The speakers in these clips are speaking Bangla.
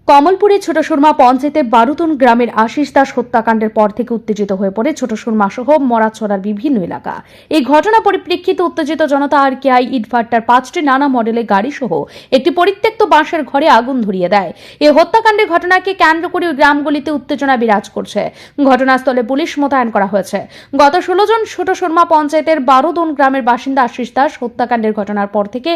কমলপুরের ছোট সুরমা পঞ্চায়েতের বারুতন গ্রামের আশিস দাস হত্যাকাণ্ডের পর থেকে উত্তেজিত হয়ে পড়ে ছোট সুরমা সহ মরাছড়ার বিভিন্ন এলাকা। এই ঘটনা পরিপ্রেক্ষিতে উত্তেজিত জনতা আরকেআই ইটভাটার 5টি নানা মডেলের গাড়ি সহ একটি পরিত্যক্ত বাঁশের ঘরে আগুন ধরিয়ে দেয়। এই হত্যাকাণ্ডের ঘটনাকে কেন্দ্র করে গ্রামগুলিতে উত্তেজনা বিরাজ করছে। ঘটনাস্থলে পুলিশ মোতায়েন করা হয়েছে। গত 16 জন ছোট সুরমা পঞ্চায়েতের বারুতন গ্রামের বাসিন্দা আশিস দাস হত্যাকাণ্ডের ঘটনার পর থেকে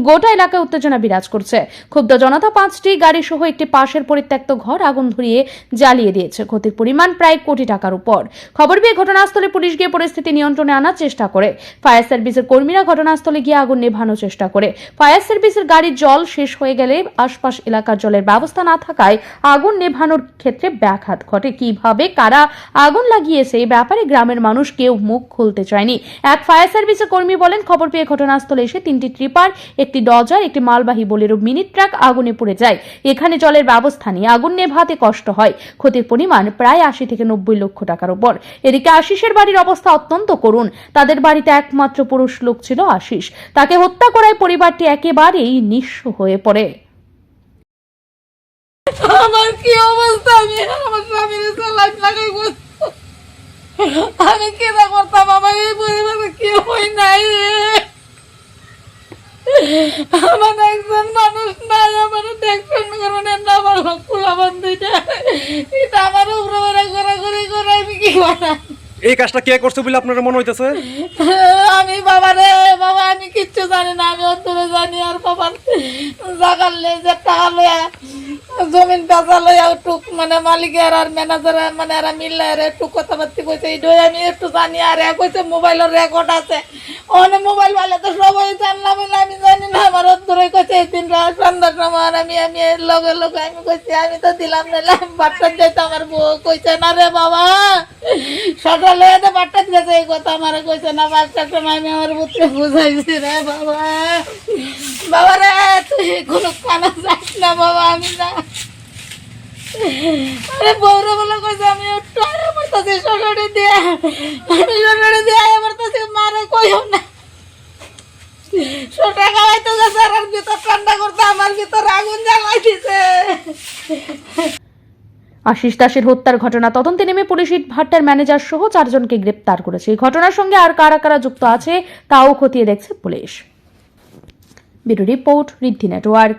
গোটা এলাকায় উত্তেজনা বিরাজ করছে। ক্ষুব্ধ জনতা 5টি গাড়ি সহ একটি পাশের পরিত্যক্ত ঘর আগুন ধরিয়ে জ্বালিয়ে দিয়েছে। ক্ষতির পরিমাণ প্রায় কোটি টাকার উপর। খবর পেয়ে ঘটনাস্থলে পুলিশ গিয়ে পরিস্থিতি নিয়ন্ত্রণে আনার চেষ্টা করে। ফায়ার সার্ভিসের কর্মীরা ঘটনাস্থলে গিয়ে আগুন নেভানোর চেষ্টা করে। ফায়ার সার্ভিসের গাড়ির জল শেষ হয়ে গেলে আশপাশ এলাকার জলের ব্যবস্থা না থাকায় আগুন নেভানোর ক্ষেত্রে ব্যাঘাত ঘটে। কিভাবে কারা আগুন লাগিয়েছে এই ব্যাপারে গ্রামের মানুষ কেউ মুখ খুলতে চায়নি। এক ফায়ার সার্ভিসের কর্মী বলেন, খবর পেয়ে ঘটনাস্থলে এসে 3টি ট্রিপার, একটি ডজার, একটি মালবাহী বোলেরো মিনি ট্রাক আগুনে পুড়ে যায়। এখানে জলের ব্যবস্থা নিয়ে আগুন নেভাতে কষ্ট হয়। ক্ষতির পরিমাণ প্রায় 80 থেকে 90 লক্ষ টাকার উপর। এদিকে আশিসের বাড়ির অবস্থা অত্যন্ত করুণ। তাদের বাড়িতে একমাত্র পুরুষ লোক ছিল আশিস। তাকে হত্যা করায় পরিবারটি একেবারেই নিঃস্ব হয়ে পড়ে। আমার কি অবস্থা, আমি আমার স্বামীর লাইফ লাগাই আমি কি করতাম, আমার এই পরিবারে কেউ নাই, আমার একজন মানুষ নাই, আমার দেখছেন কারণে না আমার কুলাবন্দিটা এটা আমার উপরে ঘোরাঘুরি করে আমি কি করা। এই কাজটা কে করছে বলে আপনার মনে হইতেছে? আমি বাবা আমি কিচ্ছু জানি না, আমি অন্তরে জানি। আর বাবার জাগার যে টাকা লয়া জমিন বেচা লয়া টুক মানে মালিকের আর ম্যানেজার মানে এরা মিললে একটু কথাবার্তি কইছে, এইটাই আমি একটু জানি। আর কইছে মোবাইলের রেকর্ড আছে, অনেক মোবাইল ভালো তো সবাই জানলাম, আমি জানি না। আমার অন্তরে কইছে এই দিন সন্ধ্যার সময় আমি লগে লগে আমি কইছি আমি তো দিলাম না, বাচ্চা দিতে আমার বউ কইছে না রে বাবা সকালে বাচ্চা দিয়েছে, এই কথা আমার কইছে না। বাচ্চার সময় আমি আমার পুত্রে বুঝাইছি রে বাবা, বাবা রে তুই কোনো কানা যাস না বাবা, আমি না। আরে বউরে বলে কইছে আমি একটু আমার কাছে সকালে দিয়ে আমি সকালে দিয়ে আমার কাছে মারে কইও না। ছোট খাওয়াই তো গেছে আর ভিতর ঠান্ডা করতে আমার ভিতর আগুন জ্বালাই দিছে। আশিস দাসের হত্যার ঘটনা তদন্তে নেমে পুলিশ ইটভাটার ম্যানেজার সহ 4 জনকে গ্রেপ্তার করেছে। এই ঘটনার সঙ্গে আর কারা কারা যুক্ত আছে তাও খতিয়ে দেখছে পুলিশ। ব্যুরো রিপোর্ট, ঋদ্ধি নেটওয়ার্ক।